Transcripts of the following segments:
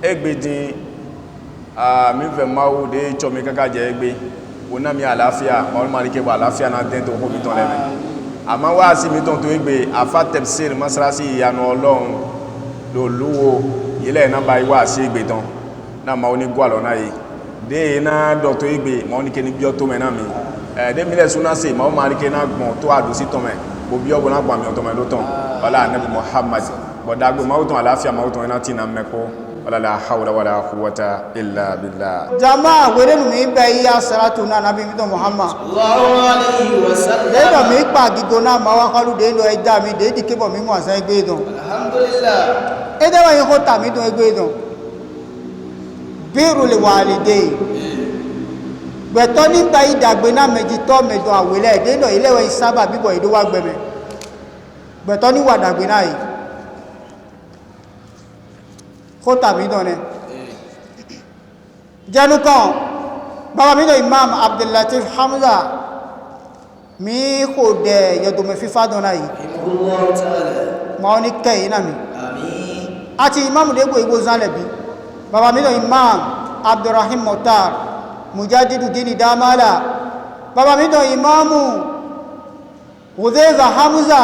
egbe din mi fe mawo de chomi kaka je egbe ona mi àlàáfíà mo ma ri ke ba àlàáfíà na den to ko mi ton leme ama wa si mi ton to egbe afa tafsir masrasi ìyanu Ọlọ́run lo luwo ile na ba iwa si egbe ton na ma oni gwa lona yi de na do to egbe mo ni ke ni bi o to me na mi de mi le suna se ma o ma ri ke na gbon to adu si ton me bo bi o bo na gba mi o to me lo ton wala nabi Muhammad bo dagbo ma o ton àlàáfíà ma o ton na ti na meko wala la hawla wala quwwata illa billah jama werenu mi be ya salatu na nabi Muhammad sallallahu alaihi wasallam de do mi pa gigo na ma wa kalu de lo eja mi de di kebo mi mo asan egbe don alhamdulillah e de wa yin ko ta mi don egbe don biru li walide gbeto ni gba idagbe na meji to mejo awele de lo ile we saba bibo ido wa gbeme gbeto ni wa dagbe na yi ko tàbí dọ̀nẹ́ jẹnu kan bàbá mi lọ Imam Abdullatif Hamza mi kò dẹ̀ yẹ̀dọ̀ mẹ́ fífà dọ̀nà yìí ma ọ ní kẹ́ iná mi àti Imam dégbò igbó zánlẹ̀bí bàbá mi lọ Imam Abdurrahim Motar Mujadidu Dini Damala bàbá mi lọ Imamu Udheza Hamza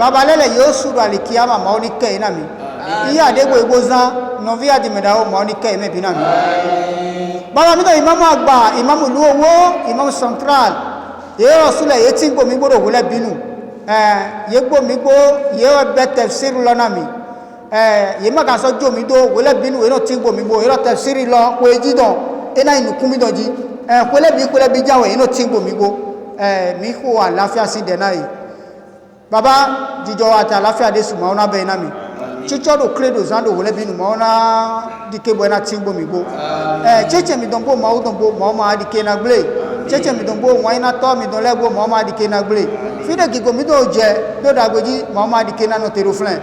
bàbá lẹ́lẹ̀ yóò sùrù alìkíyàmà ma ọ ní kẹ́ iná mi iya adegbo igbozan novia di medawo mo ni ke me bina mi baba mi do imam agba imam luwo imam central ye rasul ye tingbo mi gboro wole binu ye gbo mi gbo ye be tafsir lona mi ye ma ka so jo mi do wole binu ye no tingbo mi gbo ye tafsir lo ko ejidon ena inu kumi doji ko le bi jawe ye no tingbo mi gbo mi ko àlàáfíà sin de na yi baba jijo ati àlàáfíà de suma ona be na mi chicho do credo zando wole binu ma ona dike bo na tingbo mi go cheche mi don bo ma o don bo ma dike na gble cheche mi don bo wa ina to mi don lego ma dike na gble fide gigo mi do je do dagboji ma dike na no tero flen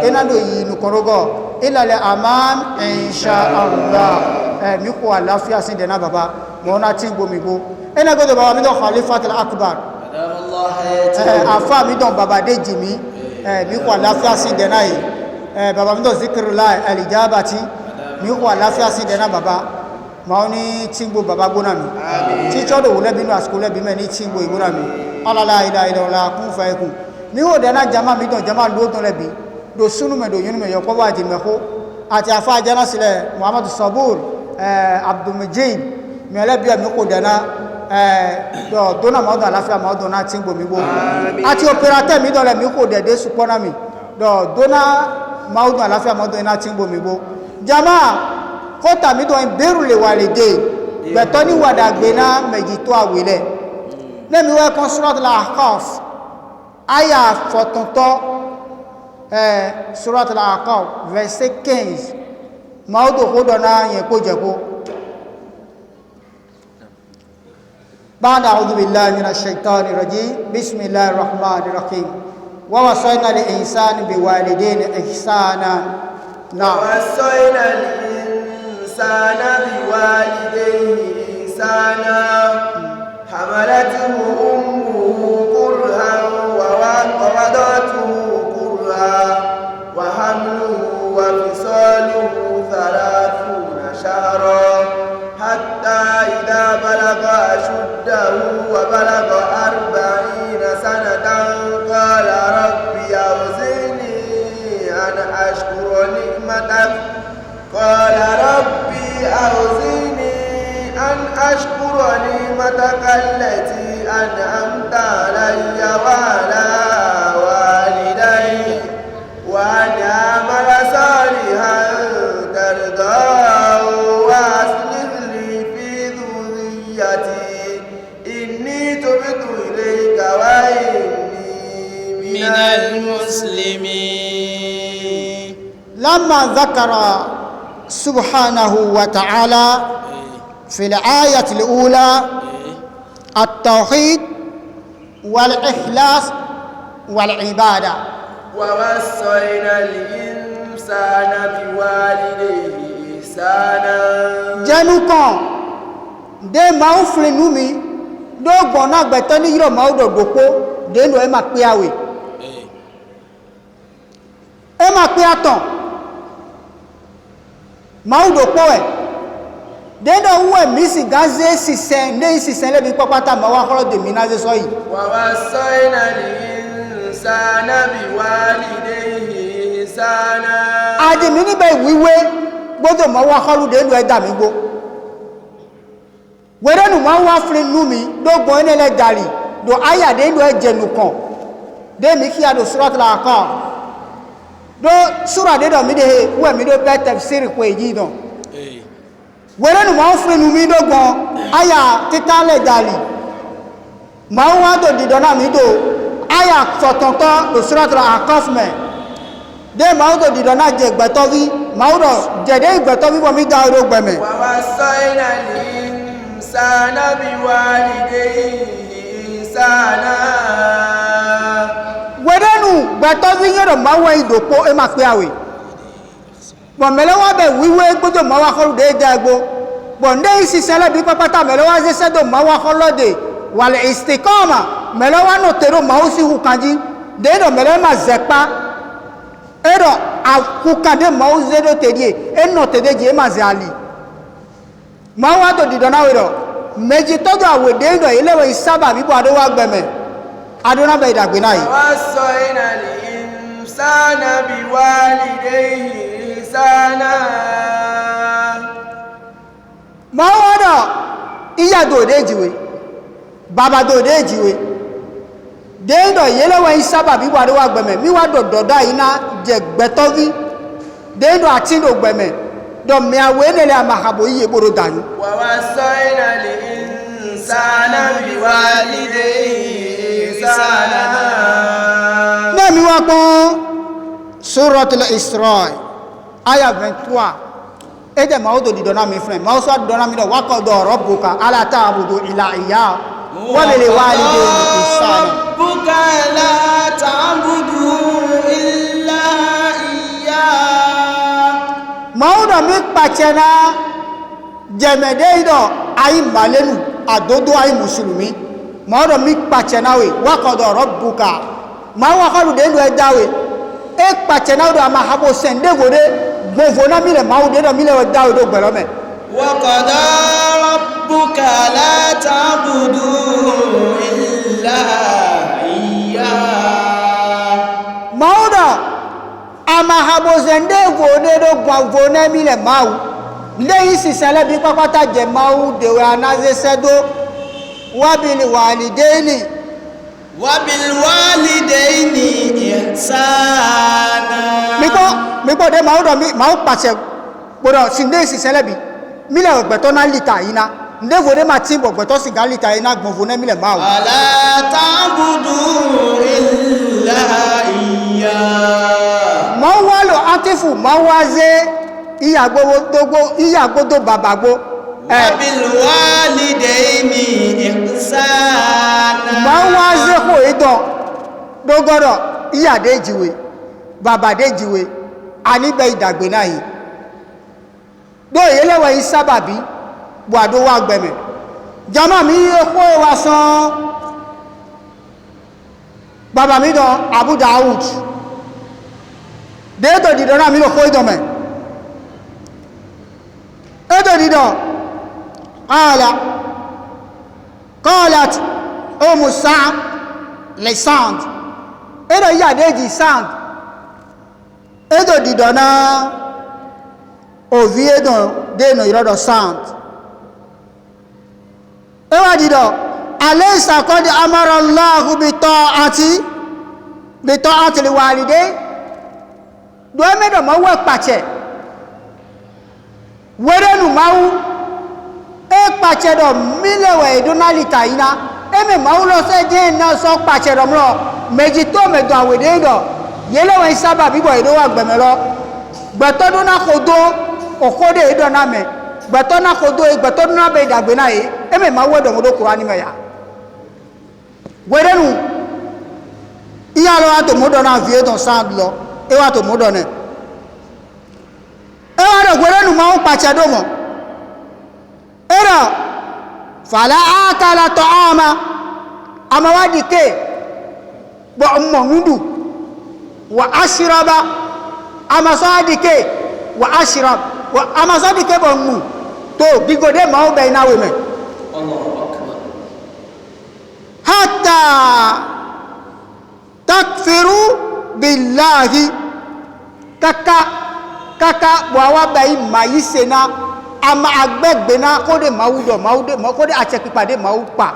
ena do yi nu korogo ila le amam insha Allah mi ko àlàáfíà sin de na baba ma ona tingbo mi go ena go do baba mi do Khalifatul Akbar afa mi don baba de jimi mi ko àlàáfíà sin de na yi baba mi do zikrullah alijabati mi ko àlàáfíà sin de na baba ma oni tingbo baba gona mi ti chodo wole binu asko le bi me ni tingbo igona mi ala la ilaha illallah kun fa yakun mi o de na jama mi don jama lo don le bi do sunu me do yunu me yo ko waji me ko ati afa jana sile Muhammad Sabur Abdul Majid mi le bi mi ko de na do dona ma do àlàáfíà ma do na tingbo mi go ati operateur mi don le mi ko de supona mi do dona maudun àlàáfíà modo ina tingbo mi bo jama ko ta mi do en beru le walide gbe to ni wada gbe na meji to awele le mi wa kon surat al-Ahqaf aya fotonto surat al-Ahqaf verset 15 maudu ko do na yen ko je ko بعد أعوذ بالله من الشيطان الرجيم بسم الله الرحمن الرحيم ووصينا الإنسان بوالدين إحسانا نعم ووصينا الإنسان بوالديه إحسانا حملته أمه كرها ووضعته كرها وحمله وفصاله 30 شهرا حتى إذا بلغ أشده وبلغ 40 سنة قال ربي أوزعني أن أشكر نعمتك قال ربي أوزعني أن أشكر نعمتك التي أنعمت علي وعلى والدي وأن أعمل صالحا ترضاه وأصلح لي في ذريتي إني تبت إليك وإني من المسلمين لما ذكر سبحانه وتعالى في الآية الأولى التوحيد والإخلاص والعبادة ووصينا الإنسان بوالديه إحسانا جنوكم de ma o flenu mi do gbona gbeto ni yiro ma o do dopo de lo e ma pe awe e ma pe aton maudo poe dendo uwe misi gaze sisen ne sisen le bi papata ma wa kholo de minaze so yi wa wasaina linsana biwalidayhi ihsana adi mini be wiwe gbodo ma wa kholo de lu eda mi gbo were nu ma wa frin nu mi do gbo ene le dari do aya de lu ejenu kan de mi ki ado surat al-aqaf do sura de do mi de we mi do be tafsir ko eji don were nu ma frin nu mi do gbo aya titale dari ma wa do di dona mi do aya sotonto do surat al-aqaf me de ma do di dona je gbeto wi ma do je de gbeto wi bo mi da ro gbe me wa wasaina linsana biwalidayhi ihsana wedenu gbeto wi yoro ma wa idopo e ma pe awe bo mele wa be wiwe gbodo ma wa kholu de jagbo bo nde isi sele bi papata mele wa se sedo ma wa kholode wal istiqama mele wa no tero ma usi hukanji de do mele ma zepa ero akukade ma uzedo tedie eno tedeje e ma zali ma wa do didona wero meji todo awe de do ilewe isaba bi bo ado wa gbeme adona be dagbe na yi wasaina linsana biwalidayhi ihsana ma wa do iya do de jiwe baba do de jiwe de do ilewe isaba bi bo ado wa gbeme mi wa do doda ina je gbetovi de do atindo gbeme do mi awe nele amahabo iye boro danu wa wasaina linsana biwalidayhi ihsana na mi wa pon suratul isra aya 23 ede ma odo di dona mi friend ma so dona mi do wa ko do rabbuka ala ta'budu ila iya wa lil walidayni ihsana rabbuka la ta'budu illa iya ma odo mi pachena jemede do ayi malenu adodo ayi muslimi ma odo mi pachena we wa ko do rabbuka ma wa ko de ndo edawe e pachena do ama habo sende gode gbofo na mi le ma odo do mi le dawe do gbero me wa qada rabbuka la ta'budu illa iya ma odo ama habo sende gode do gbofo na mi le ma u leyin sisele bi papata je ma u de we anaze sedo wabil walidaini ihsana mi ko de ma odo mi ma o pase gboro sinde sisele bi mi le ogbeto na lita ina nde vode ma timbo ogbeto siga lita ina gbonfo na mi le ma o ala ta'budu illa iya mo wa lo atifu mo wa ze iya gbodo babagbo wabil walidayni ihsana ma wa ze ko ido dogoro iya de jiwe baba de jiwe ani be idagbe na yi do yelewe isababi bo ado wa gbeme jama mi ko wa san baba mi do Abu Daud de to di dona mi lo ko ido me edo di do قالت ام سعد لساند edo ya deji sand edo di dona ovi edo de no irodo sand ewa di do alaysa qad amara Allah bi ta'ati liwalidayn do me do mo we pache werenu mawu e pache do milewe idonalita ina eme mawu lo se je na so pache do mro meji to me do awede do yelewe saba bibo ido wa gbemelo gbeto do na kodo okode ido na me gbeto na kodo gbeto na be dagbe na yi eme mawu do mo do Qur'ani me ya werenu iya lo ato mo do na vie don sand lo e wa to mo do ne e wa do werenu mawu pache do mo era fala akala ta'ama amawadi ke bo ummundu wa ashraba amasadi ke wa ashrab wa amazadi ke bo mu to bigode ma o be na we me Allahu akbar hatta takfiru billahi kaka wa bai mayi sena ama agbegbe na kode mawudo kode achekipade mawupa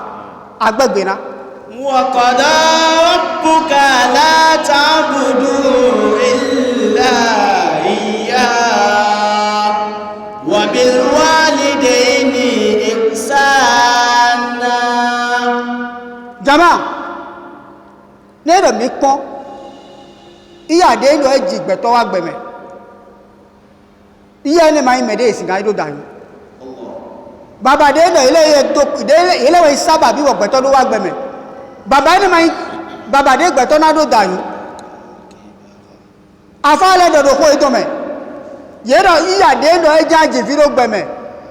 agbegbe na wa qada rabbuka la ta'budu illa iyyah wa bil walidayni ihsana jama nero mi pon iya de lo ejigbe to wa gbeme iya ni mai mede isin ga do dan baba de lo ile we saba bi wo gbe to lo wa gbeme baba ni mai baba de gbe to na do dan afa le do ko ito me ye ro iya de lo eja ji fi lo gbeme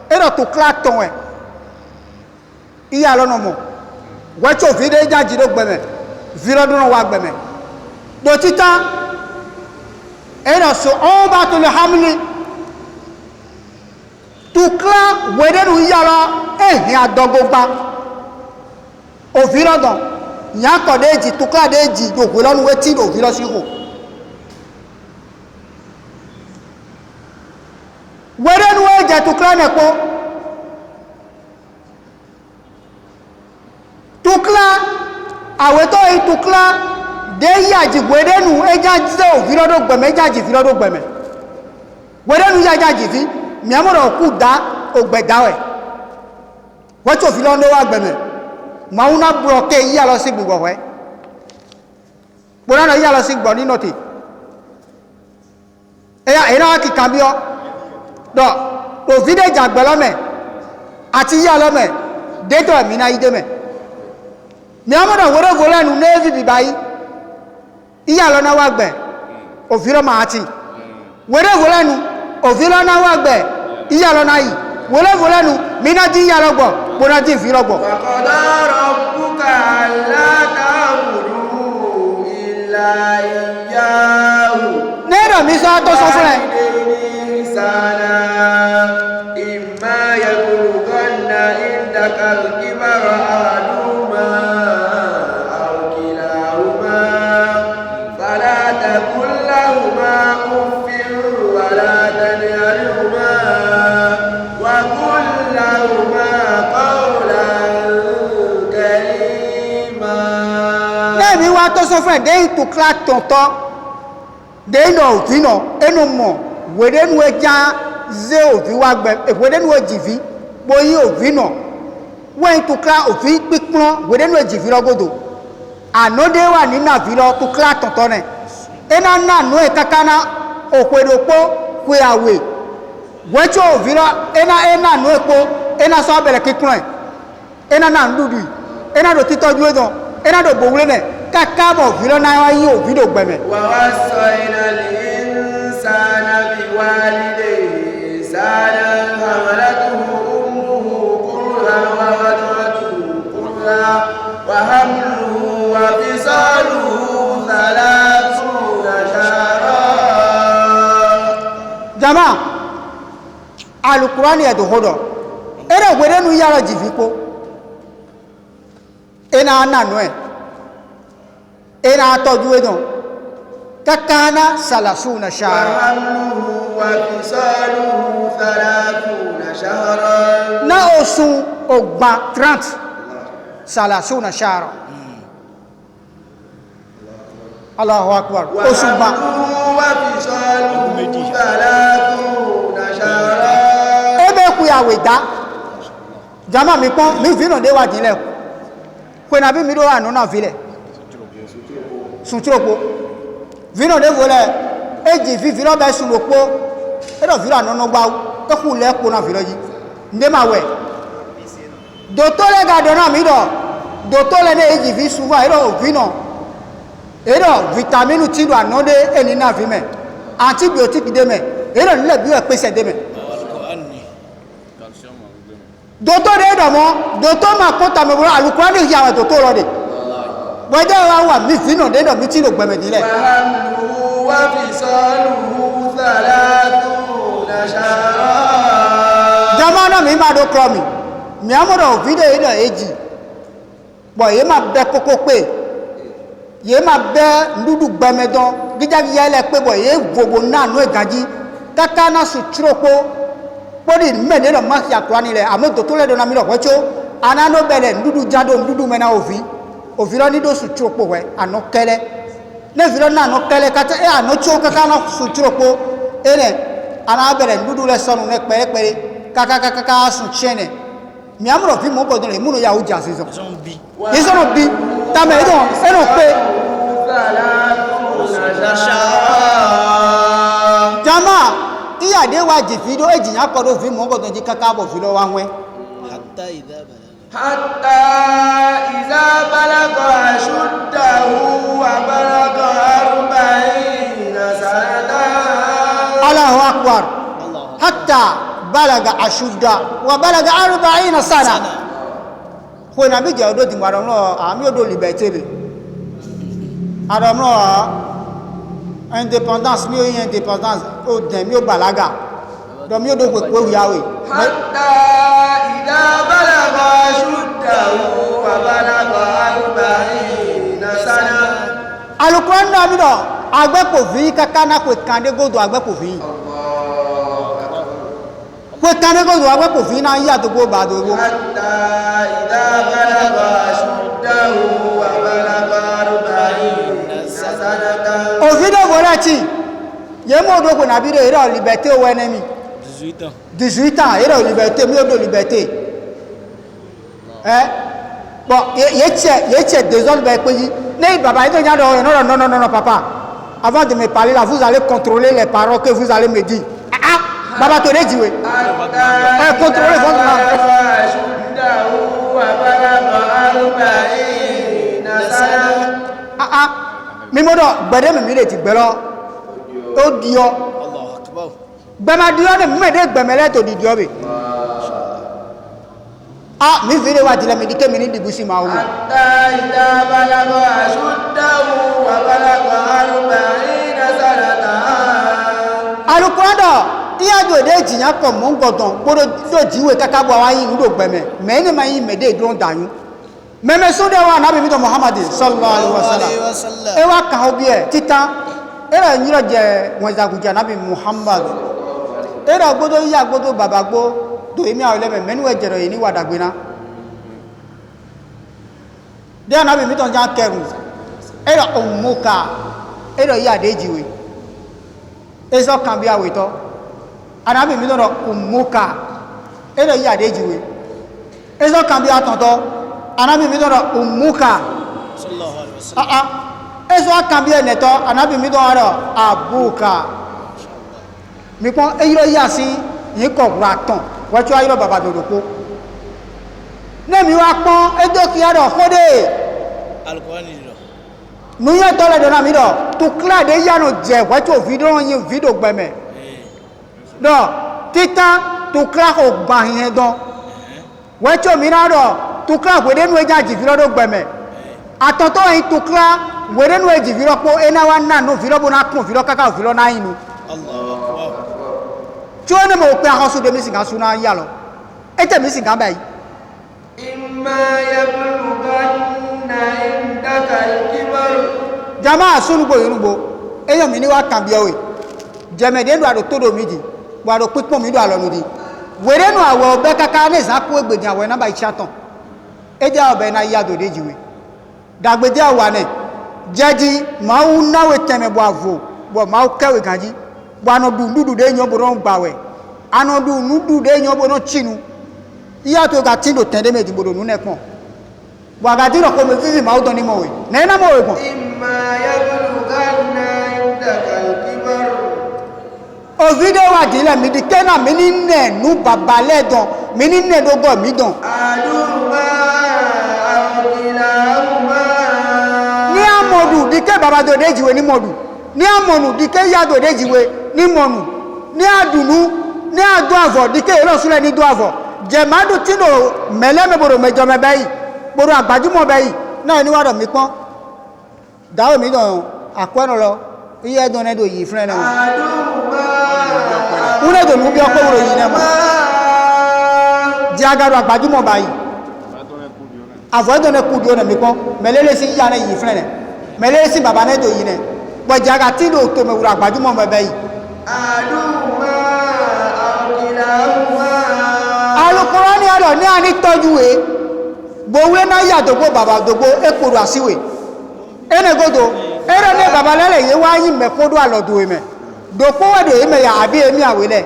e ro to crack ton e iya lo no mo we cho fi de eja ji lo gbeme fi lo do no wa gbeme do tita era so oba to le hamli tukla wedenu yara ehin adogogba ofirodan yan ko deji tukla deji jogo lonu wetin ofiro siho wedenu eje tukla nepo tukla aweto itukla de yaji wedenu ejaje ofirodo gbeme ejaji firodo gbeme wedenu yajaji fi mi amoro ku da ogbedawe wacho filondo wa gbeme mauna bloke iya lo si gbogbo we bona iya lo si gbo ni noti eya era ki cambio do o vide jagbelo me ati iya lo me deto mi na ide me mi amoro woro volanu nevi bibai iya lo na wa gbe ofiro ma ati woro volanu ofiro na wa gbe iya lo na yi wole volanu mina ji iya lo gbo bona ji fi lo gbo wa qada rabbuka alla ta'budu illa iyyahu nero mi so to so fún ẹ sana imma yablughanna indaka al-kibara ahaduhuma aw kilahuma fala taqul lahuma uffin wa la tanharhuma wa qul lahuma qawlan karima mi wa to so fún ẹ de to crack tonton de no vino enu mo wedenu eja ze ovi wa gbe wedenu ejivi boyi ovino when to crack ovi pipon wedenu ejivi rogodo anode wa ni na vi lo to crack tonton ne ena na no e kakana okwedopo kwe awe wecho ovi lo ena no epo ena so bele kikun ena na ndudu ena do titoju edan ena do bowure ne kakabo vi lo na wa yi ovi do gbeme wa wasaina al-insana biwalidayhi ihsanan hamalatuhu ummuhu kurhan wa wada'atuhu kurhan wa hamluhu wa fisaluhu 30 shahran jama alukurani edo hodo ere wedenu yara jivipo ena nanu ena toju edan kakana salasuna shara وحمله وفصاله 30 شهرا na osun ogba 30 salasuna shara Allahu akbar osun ba وحمله وفصاله 30 شهرا ebe ku ya weda jama mi pon mi vino de wa dinle ko na bi mi do anu na vile suntropo vino de vole eji fi vino be sunropo e do vino anu no gba e ku le ko na vino yi nde ma we dotole ga do na mi do dotole ne eji fi suwa e do vino e do vitaminu ti do anu de eni na vi me antibiotic de me e do le bi o pese de me doctor de do mo doctor ma ko ta me bro alukurani ya wa doctor lo de bojo wa wa mi fino de do mi ti lo gbeme ni le وحمله وفصاله 30 شهرا kromi mi amoro video ina eji bo ye ma be koko pe ye ma be ndudu gbemedon gijagi yele pe bo ye vogo na no egaji kaka na su tropo podi mene no ma ya kwani le amoto to le do na mi ro wecho anano bele ndudu jado ndudu mena ovi lo ni do su tropo we anokele ne vilo na anokele kata e anocho kaka na su tropo ene ana bele ndudu le sonu ne pere kaka su chene mi amro fi mo ko don le muno ya uja sezo isono bi ta me don e no pe jama iya de wa ji video ejiyan ko do fi mo ko don ji kaka bo fi lo wa nwe حتى إذا بلغ أشده وبلغ 40 سنة الله أكبر حتى بلغ أشده وبلغ 40 سنة هنا بيجي أدو دي مارونو أمي أدو liberté أدو indépendance mi o indépendance o den mi o balaga do mi o do pe wiawe حتى إذا بلغ أشده وبلغ 40 سنة Alukwan na mi do agbepo fi kaka na kwe kande godo agbepo fi kwe kande godo agbepo fi na ya to go ba do go حتى إذا بلغ أشده وبلغ 40 سنة o fi do go lati ye mo do ko na bi re ro liberté o enemy 18 ans ero liberté mi o do liberté bon ye che désordre ba pe yi ne baba ito nya do non papa avant de me parler là vous allez contrôler les paroles que vous allez me dire baba to reji we contrôler votre langue mi mo do gbede mi re ti gbero o dio Allahu Akbar gbema dio ne mi de gbemele to di dio be mi vire wa dile mi dike mi ni dibusi ma o حتى إذا بلغ أشده وبلغ 40 سنة alukurado iya do de jiyan ko mo ngodon gboro do jiwe kaka bo wa yin do gbeme me ni ma yin me de don dayun meme so de wa nabi mi to muhammad sallallahu alaihi wasallam e wa ka obi e titan e ra nyiro je won zaguja nabi muhammad e ra gbodo iya gbodo baba gbo do emi awle me menu e jero yi ni wadagbina de nabi mi to jan keru e ra umuka e ra iya de jiwe ezo kan bi aweto anabi mi loro umuka ero ya dejiwe ezo kan bi atonto anabi mi loro umuka sallallahu alaihi wasallam ezo kan bi eneto anabi mi loro abuka mi pon eyo ya si yin ko raton wacho ayiro baba dodoko ne mi wa pon edo ki aro kode alquran nuye tole do na mi do to clear de yano je wacho video yin video gbeme do tita to clear ko gba yin don wacho mi na do to clear we de nu eja ji video do gbeme atoto yin to clear we de nu eji video po ena wa na no video bo na kun video kaka video na yin nu Allahu Akbar jo ne mo pe akoso de mi singa suna ya lo e te mi singa bayi إما يبلغن عندك الكبر jama sunugbo yorugbo eyan mi ni wa kan bi owe jemede ndo ado todo midi wa do pipon mi do alonu di were nu awo obe kaka le za ku egbedin awo na ba ichatan eje obe na ya do dejiwe dagbede awa ne jeji ma u nawe teme bo avo bo ma u kewe ganji bo ano du ndudu de yan bo ron gbawe ano du nudu de yan bo no chinu iya to ga tin do tende meji bo do nu nepon wa ga diro ko me fifi ma u don ni mo we na mo we pon إما يبلغن عندك الكبر Ovido wa dile mi di kena mi ni ne nu baba le don mi ni ne dogo mi don أحدهما أو كلاهما ni amodu di ke baba do dejiwe ni modu ni amonu di ke ya do dejiwe ni monu ni adunu ni adu avo di ke ero sule ni do avo je madu tino mele me boro mejo me bayi boro agbajumo bayi na ni wa do mi pon dawo mi don akweno lo iye don ne do yi friend na أحدهما une do nu bi opo woro yi na mo je jagaro agbájúmọ̀ báyìí avoidone kudio na mi kon melele si ya na yi fren melele si baba na do yi ne bo jaga ti do to me wura agbájúmọ̀ mo be yi àdúmà àwòkìláhùmá Al-Qur'ani ado ni ani tọ́jú we gbowe na ya dogbo baba dogbo ekoro asiwe ene godo ere ne baba lele ye wa yin me kodo alodo me do po we do me ya abi emi awele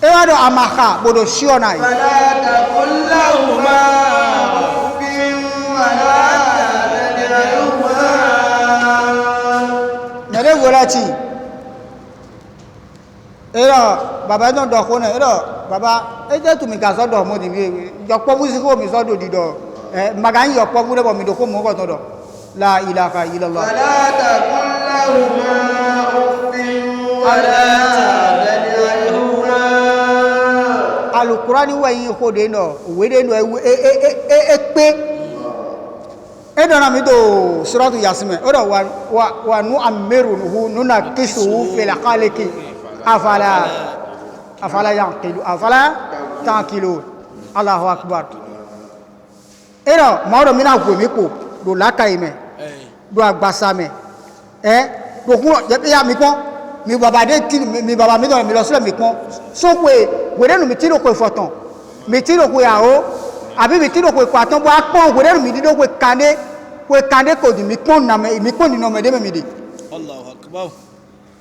e wa do amaka bodo shiona yi فلا تقل لهما أف ولا تنهرهما nere volati ero baba don do ko na ero baba e je tu mi ga so do mo di bi yo po bu si ko mi so do di do maga yin yo po bu le bo mi do ko mo ko to do la ilaha illallah فلا تقل لهما أف ولا تنهرهما Al-Qur'ani wa yin ko de no we de no e pe e do na mi do suratu yasin oro wa nu amiruhu nuna kisu fil khaliqi afala yanqilu afala tanqilu Allahu akbar ero mawdo mina ko mi ko do lakai me do agbasa me do kun je ya mi pon mi baba de ti mi baba mi do mi lo sile mi pon so pe were nu mi ti ro ko fotan mi ti ro ko yawo abi mi ti ro ko patan bo apon were nu mi di do ko kande ko di mi pon na me mi pon ni no me de me di Allahu akbar.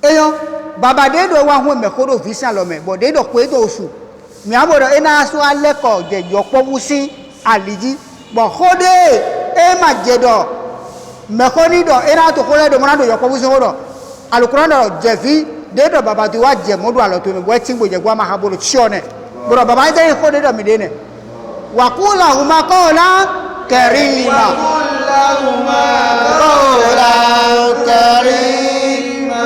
eyan baba de do wa hun me ko do visa lo me bo de do ko do osu mi abodo ina aso ale ko je yo powusi aliji bo khode e ma jedo me ko ni do ina to ko le do mo na do yo powusi ho do Al-Qur'an do je vi de do baba ti wa je mo do alo to me bo ti gbo je gwa ma ha bo lo chione bro baba de ko de do mi de ne wa qulahuma qawlan karima وقل لهما qawlan karima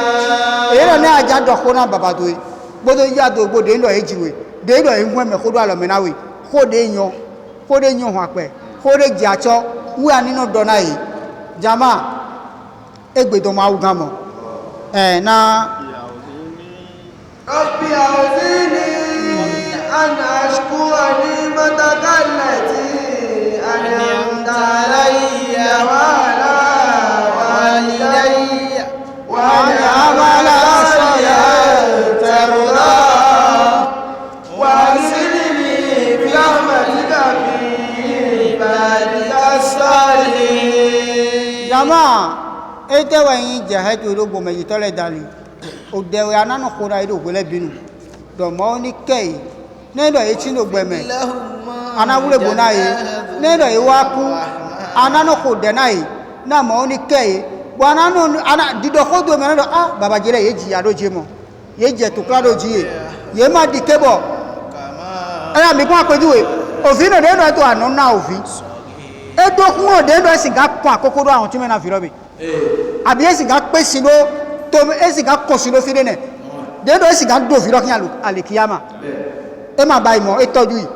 era ne aja do ko na baba to yi bodo ya do gbo de ndo ejiwe de do ehun me ko do alo me na we ko de yan ho ape ko de ji acho wu ani no do na yi jama egbedo ma ugan mo na رب أعوذني أن أشكر نعمتك التي أنعمت علي وعلى والدي وأن أعمل صالحا ترضاه وأدخلني برحمتك في عبادك الصالحين. jama ete wa yin jahatu ro gbo meji tole dali o de we ananu ko na ido gbele binu do mo ni kei ne do e chi no gbeme ana wule bo na yi ne do e wa ku ananu ko de na yi na mo ni kei bo ananu ana dido ko do me na do baba jere ye ji ya do je mo ye je to kla do ji ye ma di kebo ara mi ko apejuwe òfin no de do to anu na òfin edo kun o de do singa pon akokoro awon ti me na fi robi abi esinga pe sino to esinga ko sino fi de ne de do esinga do fi rokin alikiyama e ma ba imo e toju yi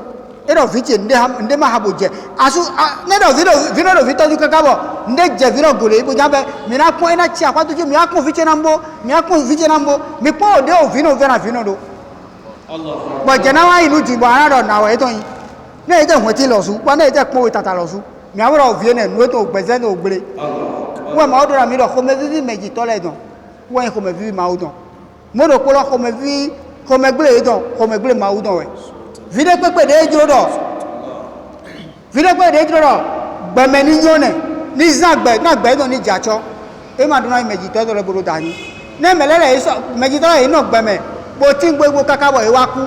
e do fi je nde ma habo je asu ne do vino do fi toju kakabo nde je vino gole ibo jabe mi na pon ina chi apatu je mi akun fi je nambo mi pon o de o vino vera vino do Allah bo je na wa inu jibo ara do na wa e to yin ne e je won ti lo su pa ne e je pon we tata lo su mi aworo vie ne nu to gbeze no gbere wa ma odora mi do ko me vivi meji tole don wa ko me vivi ma udon mo do ko lo ko me vivi ko me gbere don ko me gbere ma udon we vide pepe de jiro do gbeme ni yone ni zagbe na gbe don ni jacho e ma duna meji to do boro dani ne melele iso meji to e no gbeme bo tin gbogbo kakabo e wa ku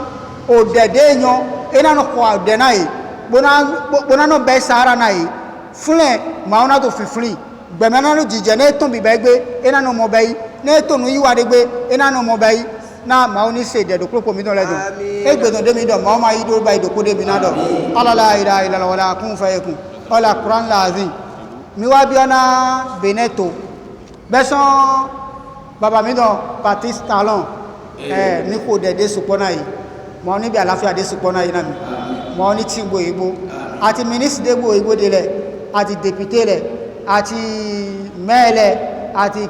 o dede yan e na no ko ade na yi bona no be sahara na yi fule mauna to fifli gbeme na no jije na ton bi begbe ina no mo bei na ton yi wa de gbe ina no mo bei na mauni se de do kropo mi don le don egbe don de mi don ma yi do ba do ko de bi na do ala la ilaha illa wala kun fayakun ala quran lazim mi wa bi ona beneto beson baba mi don patis talon ni ko de supona yi mo ni bi àlàáfíà de supona yi na mi mo ni ti gbo igbo àti ministre de gbo igbo de le àti député le àti maire àti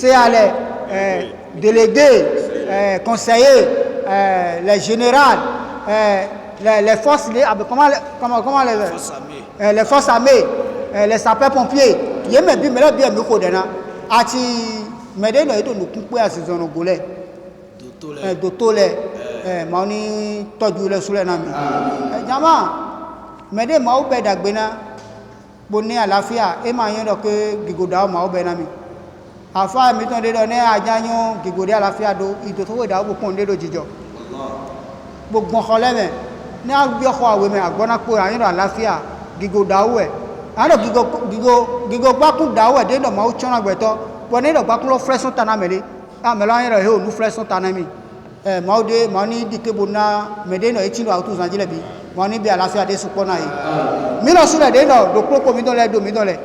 CAL délégué conseiller les général les forces, comment les forces armées, les sapeurs-pompiers, il y a même bien, mais là, bien, nous connaissons. Ati, mais dès lors, nous coupons à ces zones gaules. D'autres, maoni, todu le soleil nami. Jama, mais dès maou be dagbena, bonne à la fia, et maillon que gigoda maou be nami. Afa, mettons des données à Janyon, gigoda à la fia do, il te trouve d'abord pour condé de Dijon. Bon relève, n'a bien quoi, oui, mais à Bonaco, à l'affaire, gigoda ouais. Alors, gigo baku dawa de no mau chona gbeto pone do baku lo fresh on tanameli a melo an re ho nu fresh on tanami mau de mani dikebuna mede no etino auto zanjile bi mani bi alafia de supona yi mi lo sure de no do koko mi don le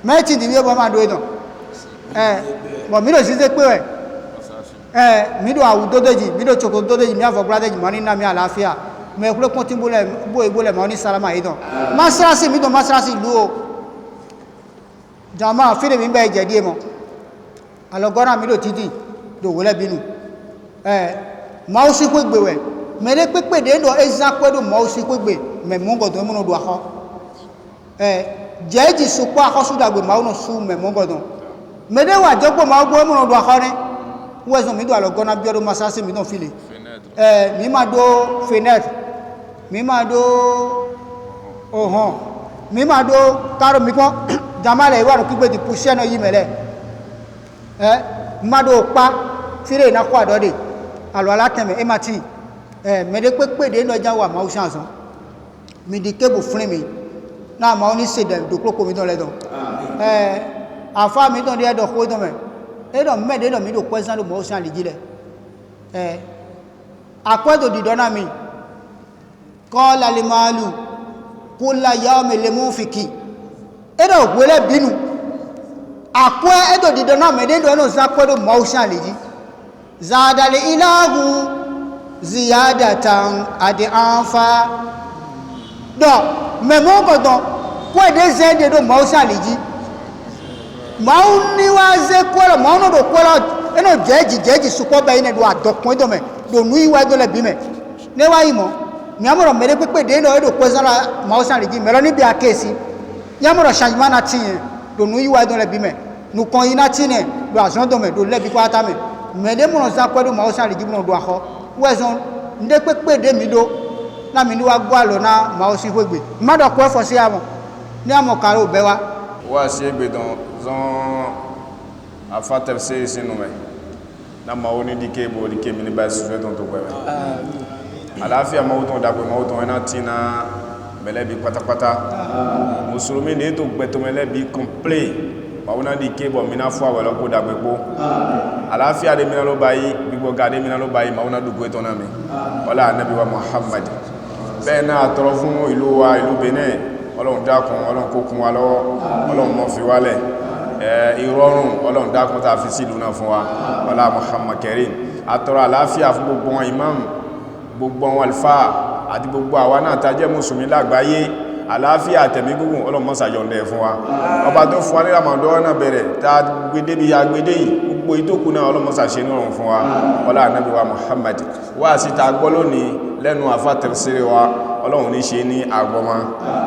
me ti di bi bo ma do edan bo mi lo sise pe we mi do awu dodeji mi do choko dodeji mi afo bradeji mani na mi alafia mais pour le continuer boule mani salama idon masrasi mi do masrasi luo jama fire mi be je die mo alogora mi do titi do wole binu mausi ko gbewe mere pepe de do exactly do mausi ko gbe me mongo do mo do aho jeji supo aho su dagbe ma no su me mongo do me de wa jogbo ma gbo mo do aho ni wezo mi do alogona bi do masrasi mi don file mi ma do fenêtre mi ma do ohon mi ma do karo mi ko jamale wa ro kigbe di push no yi mele ma do pa fire na kwa do de alo ala teme e mati me de pepe de no jawa ma o chanson mi di kebo fun mi na ma oni se de do kloko mi don le don afa mi don de do ko don me e do me de do mi do question do mo chan le jile akwedo di dona mi qala limalu kulla yawmin limufiki edo wele binu akwe edo di dona me de do no zakwedo motion leji zada li ilahu ziyadatan adi anfa do me mo godon ko de zede do motion leji mauni wa ze kwelo mauno do kwelo eno jeji suko ba ine do adokun do me do nu iwa do le bi me ne wa imo nyamoro mere pepe de no do kwezara mausan legi melo ni bi akesi nyamoro changement na tin do nu iwa do le bi me nu kon ina tin do azon do me do le bi kwata me me de mo za kwedo mausan legi mo do aho wezon nde pepe de mi do na mi ni wa gwa lo na mausi fegbe ma do ko fo si amo ni amo karo be wa si egbe don zon afa tafsir sinu me na maoni dike bo dike mi ni ba su fe ton to gbe àlàáfíà mawuton dagbe mawuton ena tina melebi pátápátá musulumi ni to gbeto melebi complet mawuna dike bo mina fo awelo ko dagbe po àlàáfíà de mina lo bayi gbigbo gade mina lo bayi mawuna du gbeto na mi wala nabi wa muhammad bena atoro fún ìlú wa ìlú Benin Ọlọ́run dákun Ọlọ́run kó kún wa lọ́wọ́ Ọlọ́run mo fi wálẹ̀ ìrọ̀rùn Ọlọ́run dákun tá fi sílùú náà fún wa wala muhammad karim atoro àlàáfíà fún gbogbo wọn imam gbogbo àwọn alfa àti gbogbo àwa náà tá jẹ́ mùsùlùmí lágbàáyé àlàáfíà àtẹ̀mí gúngùn Ọlọ́run má ṣe yọ̀ǹda fún wa ọba tó fún wa ní Ramadan náà bẹ̀rẹ̀ tá gbede bí agbede yìí gbogbo ìtókù náà Ọlọ́run má ṣe ṣe nírọ̀rùn fún wa wala ànábì wa Muhammad wá sí ta gbọ́ lónìí lẹ́nu àfá tafsiri wa Ọlọ́run ní ṣe ní àgbọ́má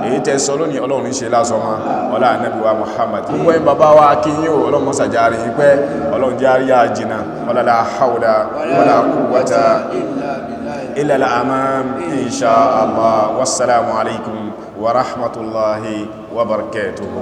èyí tẹ́ sọ lónìí Ọlọ́run ní ṣe lásọmá wala ànábì wa Muhammad gbogbo ẹ̀ bàbá wa kíyìn Ọlọ́run má ṣe járe pẹ́ Ọlọ́run járe yá jìnà wala la hawla wala quwwata إلى الأمام إن شاء الله والسلام عليكم ورحمة الله وبركاته